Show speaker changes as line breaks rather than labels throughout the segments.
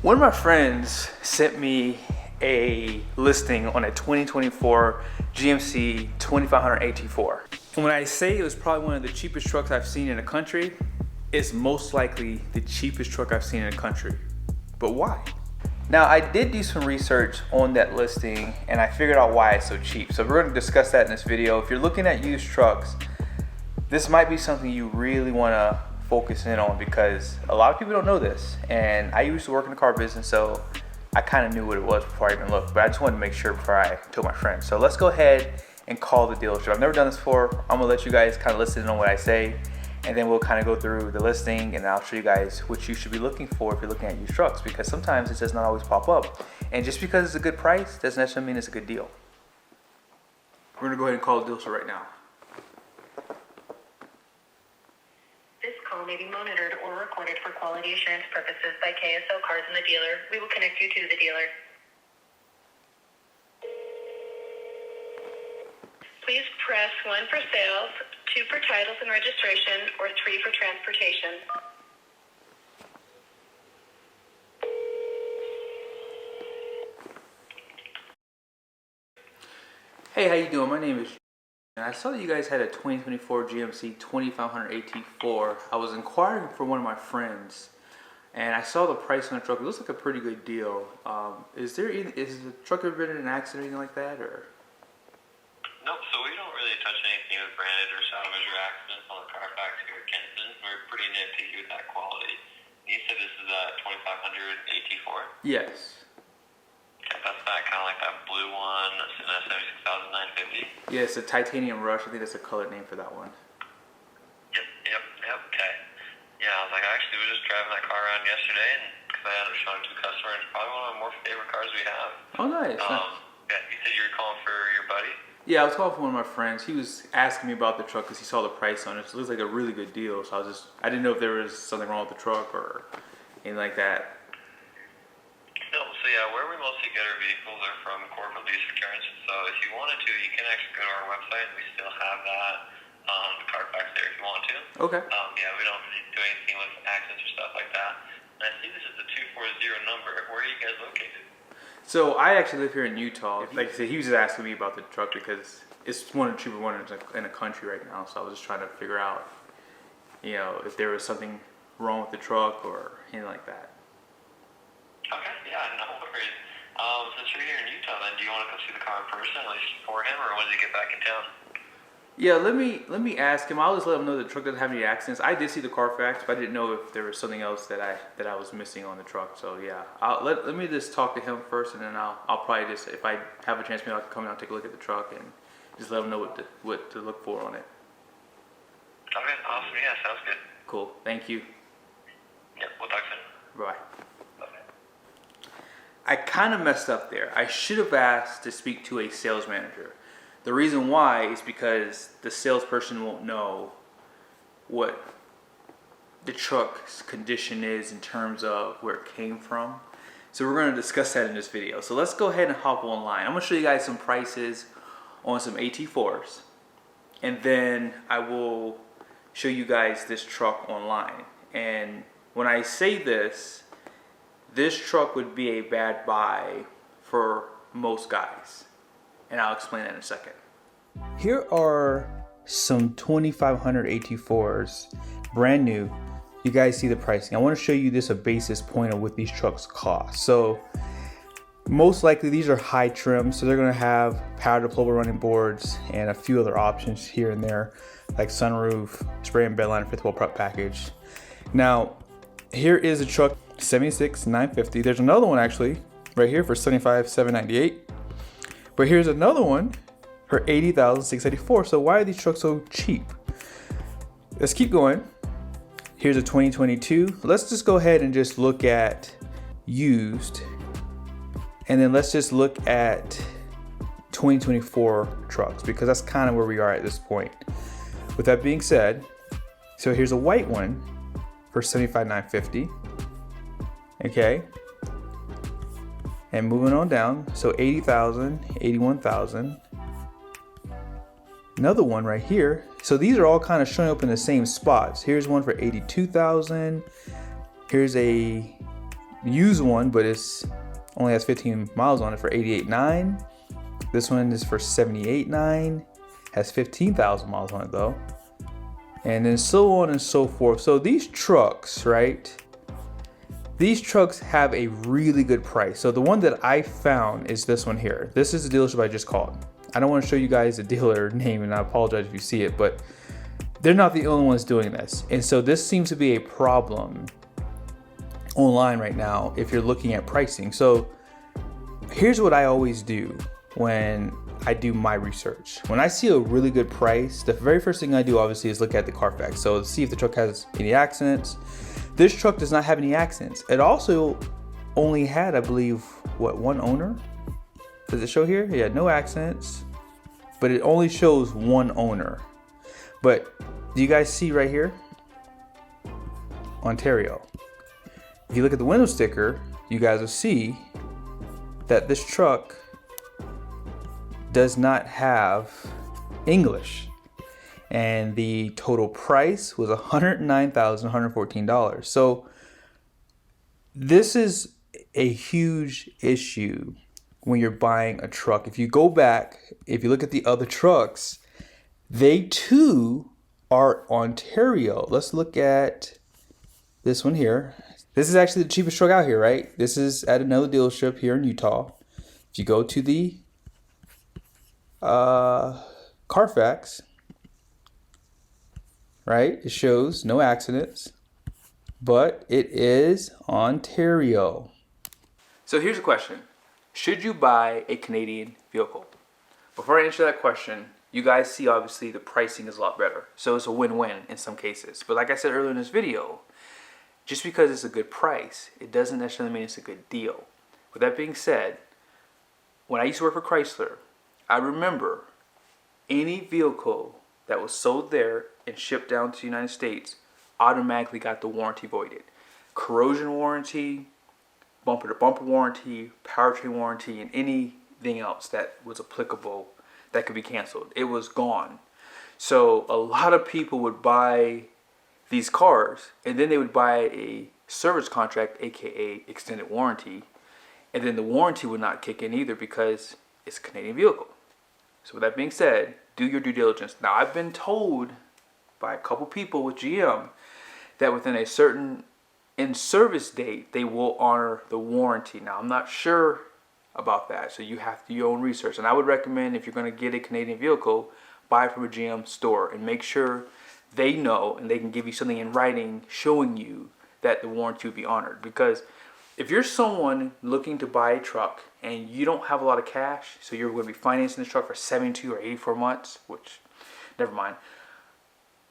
One of my friends sent me a listing on a 2024 GMC 2500 AT4. And when I say it was probably one of the cheapest trucks I've seen in the country, it's most likely the cheapest truck I've seen in the country. But why? Now, I did do some research on that listing and I figured out why it's so cheap. So we're going to discuss that in this video. If you're looking at used trucks, this might be something you really want to focus in on, because a lot of people don't know this. And I used to work in the car business, so I kind of knew what it was before I even looked, but I just wanted to make sure before I told my friends. So let's go ahead and call the dealership. I've never done this before. I'm gonna let you guys kind of listen on what I say, and then we'll kind of go through the listing and I'll show you guys what you should be looking for if you're looking at used trucks, because sometimes it does not always pop up. And just because it's a good price doesn't necessarily mean it's a good deal. We're gonna go ahead and call the dealership right now.
This call may be monitored or recorded for quality assurance purposes by KSL Cars and the dealer. We will connect you to the dealer. Please press 1 for sales, 2 for titles and registration, or 3 for transportation.
Hey, how you doing? My name is and I saw that you guys had a 2024 GMC 2500 AT4. I was inquiring for one of my friends, and I saw the price on the truck. It looks like a pretty good deal. Is the truck ever been in an accident or anything like that, or?
Nope. So we don't really touch anything with branded or salvage or accidents on the Carfax here at Kenston. We're pretty nitpicky with that quality. You said this is a 2500 AT4.
Yes.
Okay, that's that kind of like that blue one. That's in that 76,950.
Yeah, it's a titanium rush. I think that's a color name for that one.
Yep. Okay. Yeah, I was like, I actually was just driving that car around yesterday, and because I ended up showing it to a customer, and it's probably one of our more favorite cars we have.
Oh, nice.
Yeah, you said you were calling for your buddy?
Yeah, I was calling for one of my friends. He was asking me about the truck because he saw the price on it. So it looks like a really good deal. So I didn't know if there was something wrong with the truck or anything like that.
No, so yeah, where we mostly get our vehicles are from corporate lease returns. So if you wanted to, you can actually go to our website, and we still have that, the Carfax there if you want to.
Okay.
Yeah, we don't really do anything with accidents or stuff like that. And I see this is the 240 number. Where are you guys located?
So I actually live here in Utah. Like I said, he was just asking me about the truck because it's one of the cheaper ones in the country right now. So I was just trying to figure out, you know, if there was something wrong with the truck or anything like that.
Okay, yeah, no worries. Since you're here in Utah, then do you want to come see the car in person, at least for him, or when does he get back in town?
Yeah, let me ask him. I'll just let him know the truck doesn't have any accidents. I did see the Carfax, but I didn't know if there was something else that I was missing on the truck. So yeah, let me just talk to him first, and then I'll probably just, if I have a chance, maybe I'll come down and take a look at the truck and just let him know what to look for on it.
Okay, awesome. Yeah, sounds good.
Cool. Thank you.
Yep, we'll talk soon.
Bye. I kind of messed up there. I should have asked to speak to a sales manager. The reason why is because the salesperson won't know what the truck's condition is in terms of where it came from. So we're going to discuss that in this video. So let's go ahead and hop online. I'm going to show you guys some prices on some AT4s, and then I will show you guys this truck online. And when I say this truck would be a bad buy for most guys, and I'll explain that in a second. Here are some 2500 AT4s, brand new. You guys see the pricing. I want to show you this a basis point of what these trucks cost. So most likely these are high trim, so they're going to have power deployable running boards and a few other options here and there, like sunroof, spray and bedliner, fifth wheel prep package. Now here is a truck, 76,950. There's another one actually right here for 75,798. But here's another one for 80,684. So why are these trucks so cheap? Let's keep going. Here's a 2022. Let's just go ahead and just look at used, and then let's just look at 2024 trucks, because that's kind of where we are at this point. With that being said, so here's a white one for 75,950. Okay, and moving on down, so 80,000, 81,000. Another one right here. So these are all kind of showing up in the same spots. Here's one for 82,000. Here's a used one, but it's only has 15 miles on it for $88,900. This one is for $78,900. Has 15,000 miles on it though. And then so on and so forth. So these trucks, right? These trucks have a really good price. So the one that I found is this one here. This is the dealership I just called. I don't want to show you guys the dealer name, and I apologize if you see it, but they're not the only ones doing this. And so this seems to be a problem online right now if you're looking at pricing. So here's what I always do when I do my research. When I see a really good price, the very first thing I do obviously is look at the Carfax. So to see if the truck has any accidents. This truck does not have any accidents. It also only had, I believe, what, one owner? Does it show here? Yeah, no accidents, but it only shows one owner. But do you guys see right here? Ontario. If you look at the window sticker, you guys will see that this truck does not have English, and the total price was $109,114. So this is a huge issue when you're buying a truck. If you go back, if you look at the other trucks, they too are Ontario. Let's look at this one here. This is actually the cheapest truck out here, right? This is at another dealership here in Utah. If you go to the Carfax, right, it shows no accidents, but it is Ontario. So here's a question. Should you buy a Canadian vehicle? Before I answer that question, you guys see obviously the pricing is a lot better. So it's a win-win in some cases. But like I said earlier in this video, just because it's a good price, it doesn't necessarily mean it's a good deal. With that being said, when I used to work for Chrysler, I remember any vehicle that was sold there and shipped down to the United States automatically got the warranty voided. Corrosion warranty, bumper to bumper warranty, powertrain warranty, and anything else that was applicable that could be canceled. It was gone. So a lot of people would buy these cars and then they would buy a service contract, aka extended warranty, and then the warranty would not kick in either because it's a Canadian vehicle. So with that being said, do your due diligence. Now I've been told by a couple people with GM that within a certain in-service date, they will honor the warranty. Now I'm not sure about that, so you have to do your own research. And I would recommend, if you're going to get a Canadian vehicle, buy it from a GM store and make sure they know and they can give you something in writing showing you that the warranty will be honored. Because if you're someone looking to buy a truck and you don't have a lot of cash, so you're going to be financing this truck for 72 or 84 months, which, never mind,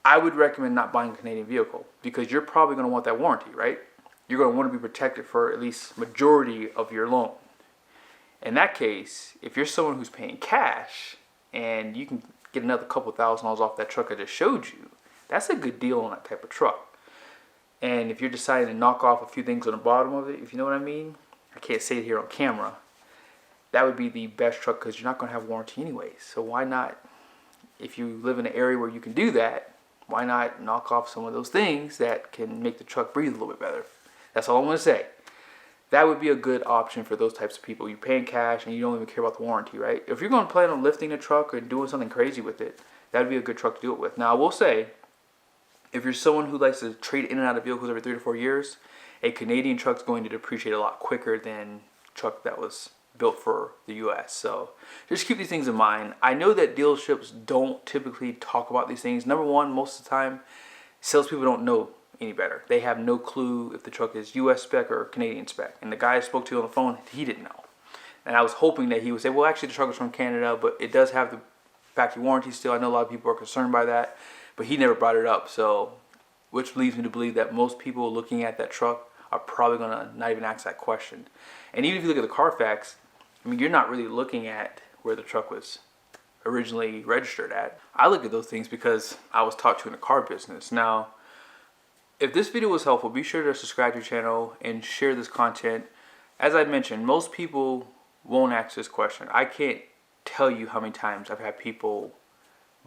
I would recommend not buying a Canadian vehicle because you're probably going to want that warranty, right? You're going to want to be protected for at least majority of your loan. In that case, if you're someone who's paying cash and you can get another couple $1,000s off that truck I just showed you, that's a good deal on that type of truck. And if you're deciding to knock off a few things on the bottom of it, if you know what I mean, I can't say it here on camera, that would be the best truck because you're not going to have warranty anyways. So why not, if you live in an area where you can do that, why not knock off some of those things that can make the truck breathe a little bit better? That's all I'm going to say. That would be a good option for those types of people. You're paying cash and you don't even care about the warranty, right? If you're going to plan on lifting a truck or doing something crazy with it, that would be a good truck to do it with. Now, I will say, if you're someone who likes to trade in and out of vehicles every 3 to 4 years, a Canadian truck's going to depreciate a lot quicker than a truck that was built for the US. So just keep these things in mind. I know that dealerships don't typically talk about these things. Number one, most of the time, salespeople don't know any better. They have no clue if the truck is US spec or Canadian spec. And the guy I spoke to on the phone, he didn't know. And I was hoping that he would say, well, actually the truck is from Canada, but it does have the factory warranty still. I know a lot of people are concerned by that, but he never brought it up. So, which leads me to believe that most people looking at that truck are probably going to not even ask that question. And even if you look at the Carfax, I mean, you're not really looking at where the truck was originally registered at. I look at those things because I was taught to in the car business. Now, if this video was helpful, be sure to subscribe to the channel and share this content. As I mentioned, most people won't ask this question. I can't tell you how many times I've had people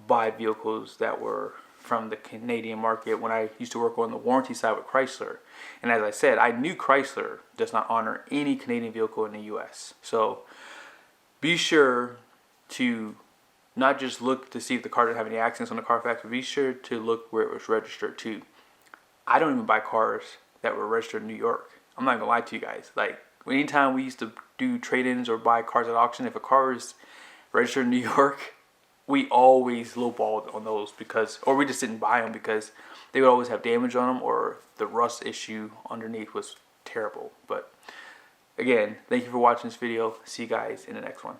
buy vehicles that were from the Canadian market when I used to work on the warranty side with Chrysler. And as I said, I knew Chrysler does not honor any Canadian vehicle in the US. So be sure to not just look to see if the car doesn't have any accidents on the Carfax, but be sure to look where it was registered to. I don't even buy cars that were registered in New York. I'm not gonna lie to you guys. Like, anytime we used to do trade-ins or buy cars at auction, if a car is registered in New York, we always lowballed on those because, or we just didn't buy them because they would always have damage on them, or the rust issue underneath was terrible. But again, thank you for watching this video. See you guys in the next one.